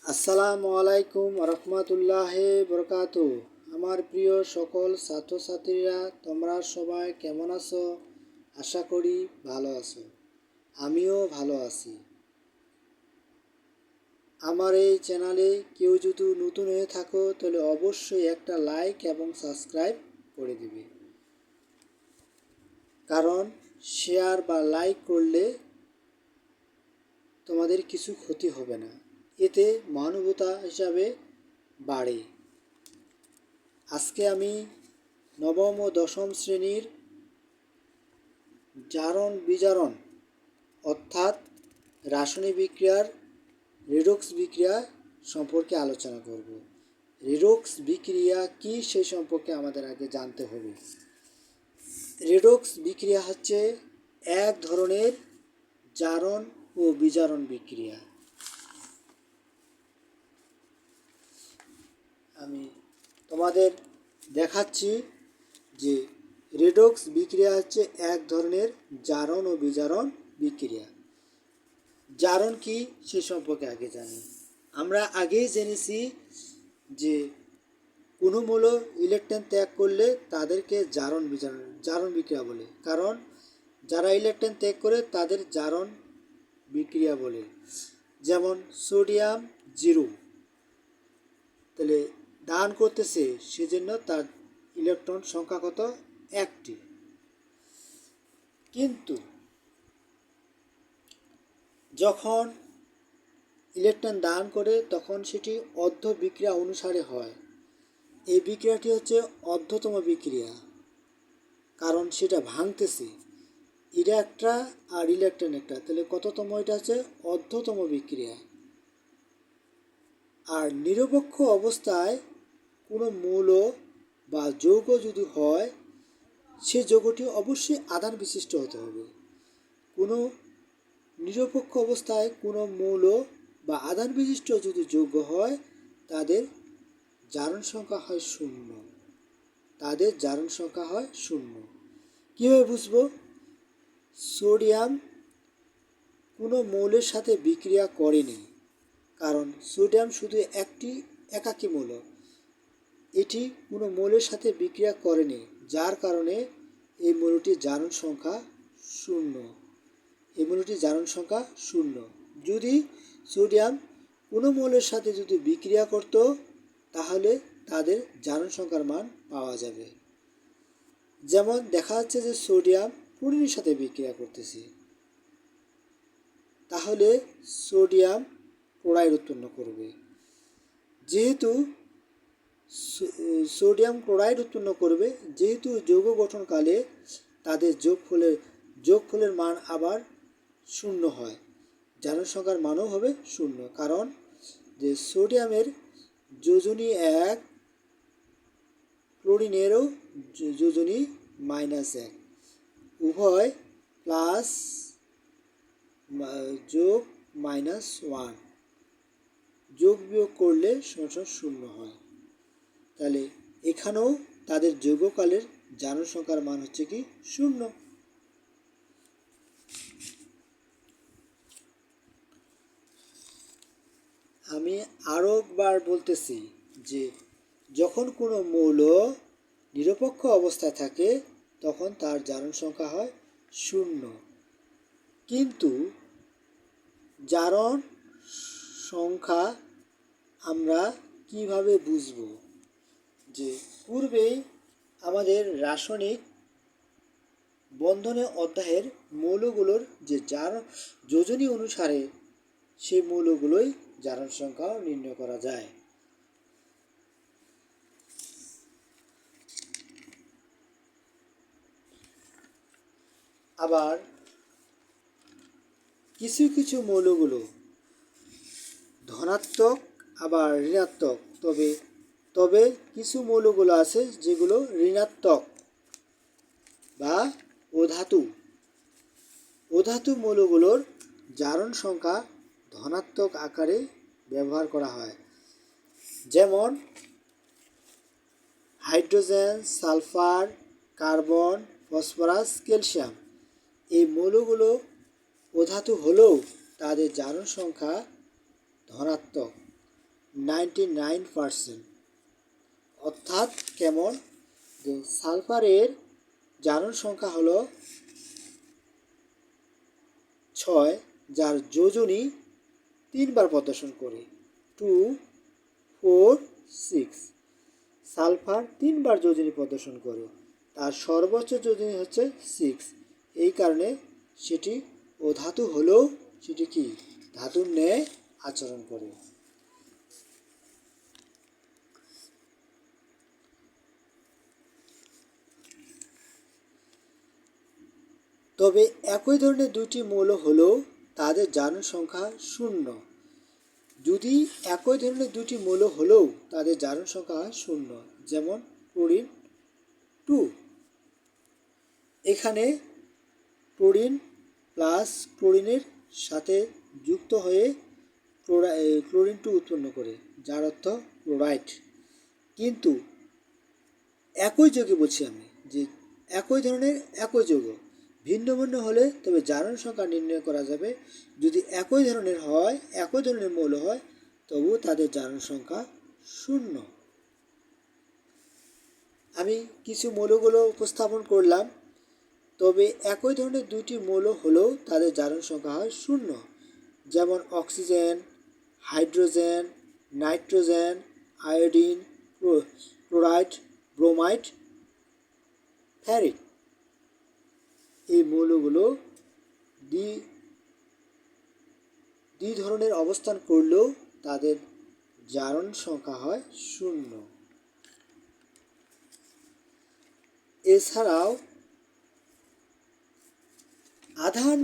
আসসালামু আলাইকুম রহমতুল্লাহি বরকাতু। আমার প্রিয় সকল ছাত্রছাত্রীরা, তোমরা সবাই কেমন আছো? আশা করি ভালো আছো। আমিও ভালো আছি। আমার এই চ্যানেলে কেউ যদি নতুন হয়ে থাকো তাহলে অবশ্যই একটা লাইক এবং সাবস্ক্রাইব করে দিবে, কারণ শেয়ার বা লাইক করলে তোমাদের কিছু ক্ষতি হবে না, এতে মানবতা হিসাবে বাড়ে। আজকে আমি নবম ও দশম শ্রেণীর জারণ বিজারণ অর্থাৎ রাসায়নিক বিক্রিয়ার রেডক্স বিক্রিয়া সম্পর্কে আলোচনা করব। রেডক্স বিক্রিয়া কি সেই সম্পর্কে আমাদের আগে জানতে হবে। রেডক্স বিক্রিয়া হচ্ছে এক ধরনের জারণ ও বিজারণ বিক্রিয়া। আমি তোমাদের দেখাচ্ছি যে রেডক্স বিক্রিয়া হচ্ছে এক ধরনের জারণ ও বিজারণ বিক্রিয়া। জারণ কি সে সম্পর্কে আগে জানি। আমরা আগেই জেনেছি যে কোনো মৌল ইলেকট্রন ত্যাগ করলে তাদেরকে জারণ বিক্রিয়া বলে, কারণ যারা ইলেকট্রন ত্যাগ করে তাদের জারণ বিক্রিয়া বলে। যেমন সোডিয়াম 0, তাহলে দান করতেছে, সেজন্য তার ইলেকট্রন সংখ্যা কত? 1টি। কিন্তু যখন ইলেকট্রন দান করে তখন সেটি অর্ধ বিক্রিয়া অনুসারে হয়। এই বিক্রিয়াটি হচ্ছে অর্ধতম বিক্রিয়া, কারণ সেটা ভাঙতেছে। এটা একটা আর ইলেকট্রন একটা, তাহলে কততম? এটা হচ্ছে অর্ধতম বিক্রিয়া। আর নিরপেক্ষ অবস্থায় কোনো মৌল বা যৌগ যদি হয়, সে যৌগটি অবশ্যই আধান বিশিষ্ট হতে হবে। কোনো নিরপেক্ষ অবস্থায় কোনো মৌল বা আধান বিশিষ্ট যদি যৌগ হয়, তাদের জারণ সংখ্যা হয় 0। কীভাবে বুঝবো? সোডিয়াম কোনো মৌলের সাথে বিক্রিয়া করেনি, কারণ সোডিয়াম শুধু একটি একাকী মৌল। এটি কোনো মৌলের সাথে বিক্রিয়া করেনি, যার কারণে এই মৌলটির জারণ সংখ্যা 0। যদি সোডিয়াম কোনো মৌলের সাথে যদি বিক্রিয়া করত, তাহলে তাদের জারণ সংখ্যার মান পাওয়া যাবে। যেমন দেখা যাচ্ছে যে সোডিয়াম ক্লোরিনের সাথে বিক্রিয়া করতেছে, তাহলে সোডিয়াম ক্লোরাইড উৎপন্ন করবে। যেহেতু সোডিয়াম ক্লোরাইড উৎপন্ন করবে, যেহেতু যৌগ গঠনকালে তাদের যোগফলের মান আবার 0 হয়, জারণ সংখ্যার মানও হবে 0। কারণ যে সোডিয়ামের যোজনী 1, ক্লোরিনেরও যোজনী -1, উভয় প্লাস যোগ -1, যোগ বিয়োগ করলে সমান 0 হয়। তাহলে এখানেও তাদের যৌগকালের জারণ সংখ্যার মান হচ্ছে কি? 0। আমি আরও একবার বলতেছি যে যখন কোনো মৌল নিরপেক্ষ অবস্থায় থাকে তখন তার জারণ সংখ্যা হয় 0। কিন্তু জারণ সংখ্যা আমরা কিভাবে বুঝব? যে পূর্বেই আমাদের রাসায়নিক বন্ধনের অধ্যায়ের মৌলগুলোর যে যোজনী অনুসারে সেই মৌলগুলোই জারণ সংখ্যা নির্ণয় করা যায়। আবার কিছু কিছু মৌলগুলো ধনাত্মক আবার ঋণাত্মক, তবে কিছু মৌলগুলো আছে যেগুলো ঋণাত্মক বা অধাতু মৌলগুলোর জারণ সংখ্যা ধনাত্মক আকারে ব্যবহার করা হয়। যেমন hydrogen, sulphur, carbon, phosphorus, calcium. এই মৌলগুলো অধাতু হলেও তাদের জারণ সংখ্যা ধনাত্মক। 99%। অর্থাৎ কেমন, যে সালফারের জারণ সংখ্যা হলো 6, যার যোজনী 3বার প্রদর্শন করে 2, 4, 6। সালফার 3বার যোজনী প্রদর্শন করে, তার সর্বোচ্চ যোজনী হচ্ছে 6। এই কারণে সেটি অধাতু হলেও সেটি কি ধাতুর ন্যায় আচরণ করে। তবে একই ধরনের দুটি মৌল হলেও তাদের জারণ সংখ্যা 0। যদি একই ধরনের দুটি মৌল হলেও তাদের জারণ সংখ্যা 0, যেমন ক্লোরিন 2। এখানে ক্লোরিন প্লাস ক্লোরিনের সাথে যুক্ত হয়ে ক্লোরিন 2 উৎপন্ন করে, যার অর্থ ক্লোরাইড। কিন্তু একই যৌগে বলছি আমি, যে একই ধরনের একই যৌগ ভিন্ন ভিন্ন হলে তবে জারণ সংখ্যা নির্ণয় করা যাবে। যদি একই ধরনের হয়, একই ধরনের মৌল হয়, তবুও তাদের জারণ সংখ্যা 0। আমি কিছু মৌলগুলো উপস্থাপন করলাম। তবে একই ধরনের দুইটি মৌল হলেও তাদের জারণ সংখ্যা হয় 0, যেমন oxygen, hydrogen, nitrogen, iodine, chloride, bromide, ferric. এই মৌলগুলো দ্বি ধরনের অবস্থান করলেও তাদের জারণ সংখ্যা হয় 0। এছাড়াও আধান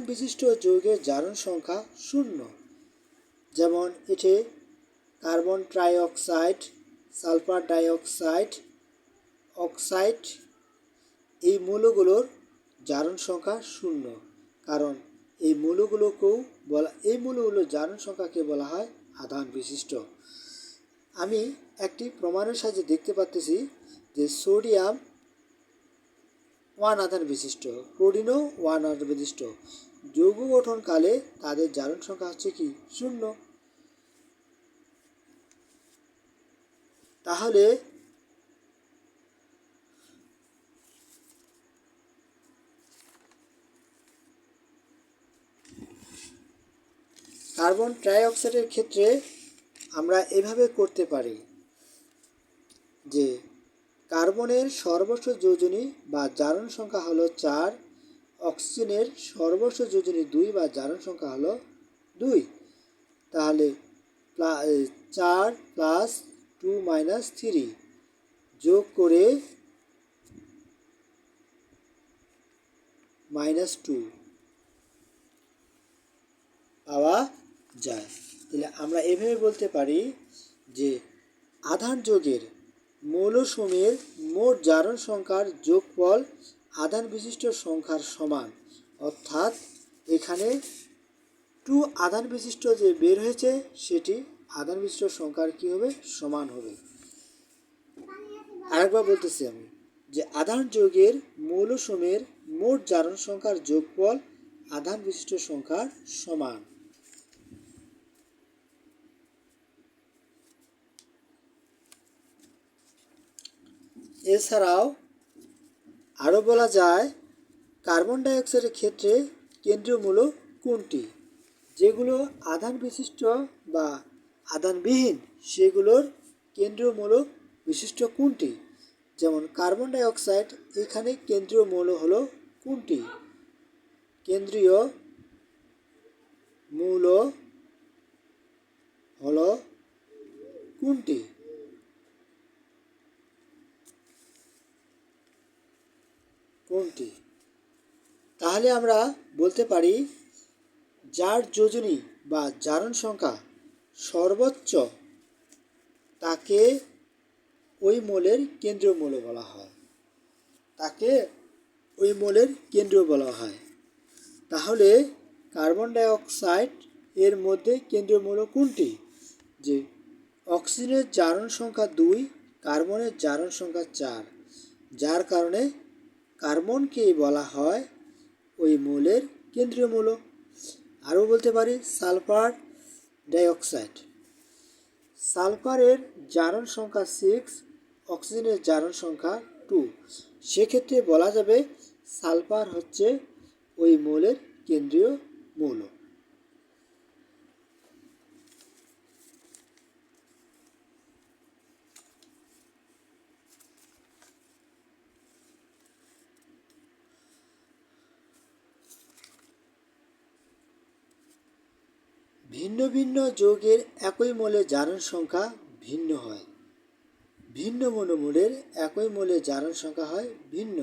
বিশিষ্ট যৌগের জারণ সংখ্যা 0, যেমন এতে carbon trioxide, sulphur dioxide, oxide. এই মৌলগুলোর জারণ সংখ্যা 0, কারণ এই মৌলগুলোর জারণ সংখ্যাকে বলা হয় আধান বিশিষ্ট। আমি একটি প্রমাণের সাহায্যে দেখতে পাচ্ছি যে সোডিয়াম 1 আধান বিশিষ্ট, ক্লোরিনও 1 আধান বিশিষ্ট। যৌগ গঠনকালে তাদের জারণ সংখ্যা হচ্ছে কি 0। তাহলে কার্বন ট্রাইঅক্সাইডের ক্ষেত্রে আমরা এভাবে করতে পারি যে কার্বনের সর্বস্ব যোজনী বা জারণ সংখ্যা হলো 4, অক্সিজেনের সর্বস্ব যোজনী 2 বা জারণ সংখ্যা হলো 2। তাহলে 4 + 2 - 3 যোগ করে -2 পাওয়া যায়। তাহলে আমরা এভাবে বলতে পারি যে আধান যৌগের মৌলসমূহের মোট জারণ সংখ্যার যোগফল আধান বিশিষ্ট সংখ্যার সমান। অর্থাৎ এখানে 2 আধান বিশিষ্ট যে বের হয়েছে সেটি আধান বিশিষ্ট সংখ্যার কী হবে, সমান হবে। আরেকবার বলতেছি আমি যে আধান যৌগের মৌলসমূহের মোট জারণ সংখ্যার যোগফল আধান বিশিষ্ট সংখ্যার সমান। এছাড়াও আরও বলা যায় কার্বন ডাইঅক্সাইডের ক্ষেত্রে কেন্দ্রীয় মৌল কোনটি? যেগুলো আধান বিশিষ্ট বা আধানবিহীন সেগুলোর কেন্দ্রীয় মৌল বিশিষ্ট কোনটি? যেমন কার্বন ডাইঅক্সাইড, এখানে কেন্দ্রীয় মৌল হলো কোনটি? কেন্দ্রীয় মৌল হলো কোনটি? তাহলে আমরা বলতে পারি যার যোজনী বা জারণ সংখ্যা সর্বোচ্চ তাকে ওই মৌলের কেন্দ্রীয় মৌল বলা হয়। তাহলে কার্বন ডাইঅক্সাইড এর মধ্যে কেন্দ্রীয় মৌল কোনটি? যে অক্সিজেনের জারণ সংখ্যা 2, কার্বনের জারণ সংখ্যা 4, যার কারণে কার্বনকে বলা হয় ওই মৌলের কেন্দ্রীয় মৌল। আরও বলতে পারি সালফার ডাইঅক্সাইড। সালফারের জারণ সংখ্যা 6, অক্সিজেনের জারণ সংখ্যা 2। সেক্ষেত্রে বলা যাবে সালফার হচ্ছে ওই মৌলের কেন্দ্রীয় মৌল। ভিন্ন ভিন্ন যৌগের একই মৌলের জারণ সংখ্যা ভিন্ন হয়। ভিন্ন মৌলের একই মৌলের জারণ সংখ্যা হয় ভিন্ন।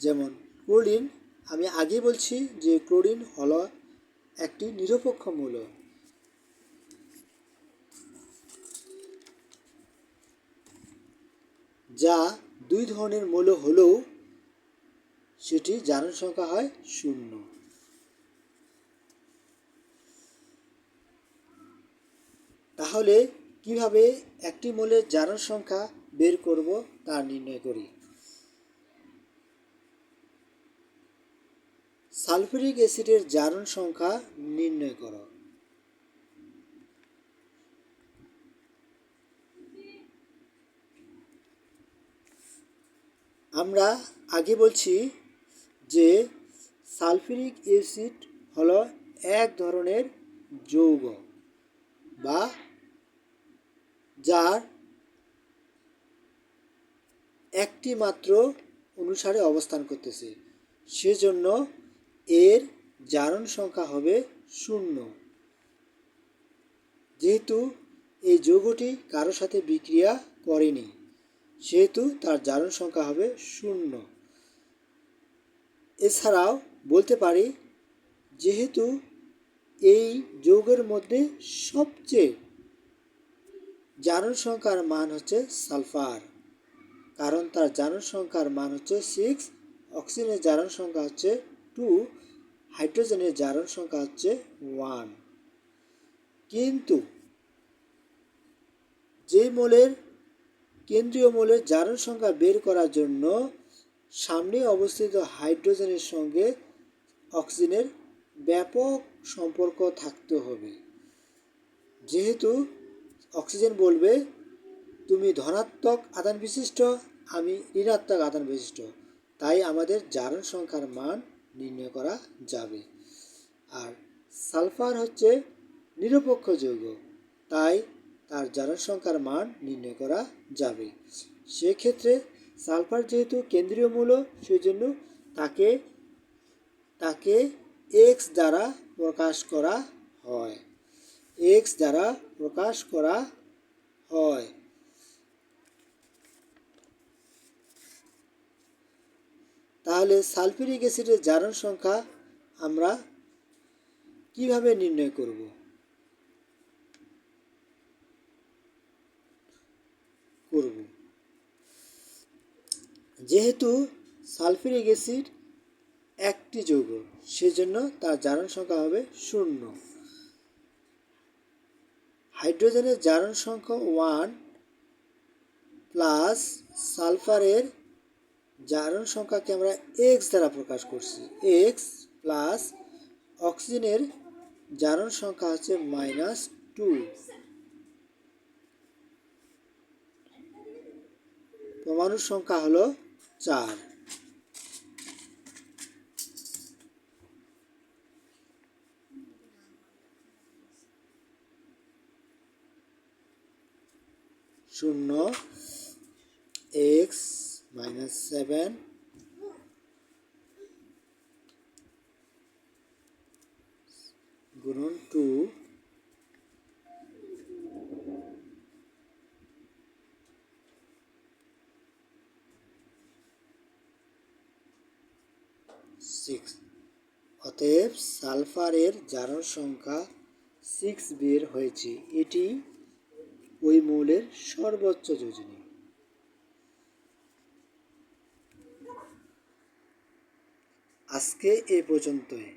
যেমন ক্লোরিন, আমি আগে বলছি যে ক্লোরিন হলো একটি নিরপেক্ষ মৌল। যা দুই ধরনের মৌল হলেও সেটি জারণ সংখ্যা হয় 0। তাহলে কিভাবে একটি মৌলের জারণ সংখ্যা বের করব তা নির্ণয় করি। সালফিউরিক অ্যাসিডের জারণ সংখ্যা নির্ণয় করো। আমরা আগে বলছি যে সালফিউরিক অ্যাসিড হলো এক ধরনের যৌগ বা যার একটি মাত্র অনুসারে অবস্থান করতেছে, সেজন্য এর জারণ সংখ্যা হবে 0। যেহেতু এই যৌগটি কারো সাথে বিক্রিয়া করেনি, সেহেতু তার জারণ সংখ্যা হবে 0। এছাড়াও বলতে পারি, যেহেতু এই যৌগের মধ্যে সবচেয়ে জারণ সংখ্যার মান হচ্ছে সালফার, কারণ তার জারণ সংখ্যার মান হচ্ছে 6, অক্সিজেনের জারণ সংখ্যা হচ্ছে 2, হাইড্রোজেনের জারণ সংখ্যা হচ্ছে 1। কিন্তু যে মৌলের কেন্দ্রীয় মৌলের জারণ সংখ্যা বের করার জন্য সামনে অবস্থিত হাইড্রোজেনের সঙ্গে অক্সিজেনের ব্যাপক সম্পর্ক থাকতে হবে। যেহেতু অক্সিজেন বলবে তুমি ধনাত্মক আধান বিশিষ্ট, আমি ঋণাত্মক আধান বিশিষ্ট, তাই আমাদের জারণ সংখ্যার মান নির্ণয় করা যাবে। আর সালফার হচ্ছে নিরপেক্ষ যৌগ, তাই তার জারণ সংখ্যার মান নির্ণয় করা যাবে। সেক্ষেত্রে সালফার যেহেতু কেন্দ্রীয় মৌল, সেজন্য তাকে এক্স দ্বারা প্রকাশ করা হয়। এক্স দ্বারা প্রকাশ করা হয়। তাহলে সালফিউরিক অ্যাসিডের জারণ সংখ্যা আমরা কিভাবে নির্ণয় করব? যেহেতু সালফিউরিক অ্যাসিড একটি যৌগ, সেজন্য তার জারণ সংখ্যা হবে 0। হাইড্রোজেনের জারণ সংখ্যা 1 প্লাস সালফারের জারণ সংখ্যাকে আমরা এক্স দ্বারা প্রকাশ করছি, এক্স প্লাস অক্সিজেনের জারণ সংখ্যা হচ্ছে -2। পরমাণুর সংখ্যা হলো 4। শূন্য x - 7 গুণন 2 6। অতএব সালফারের জারণ সংখ্যা 6 বের হয়েছে। এটি ওই মৌলের সর্বোচ্চ যোজনী। আজকে এ পর্যন্তই।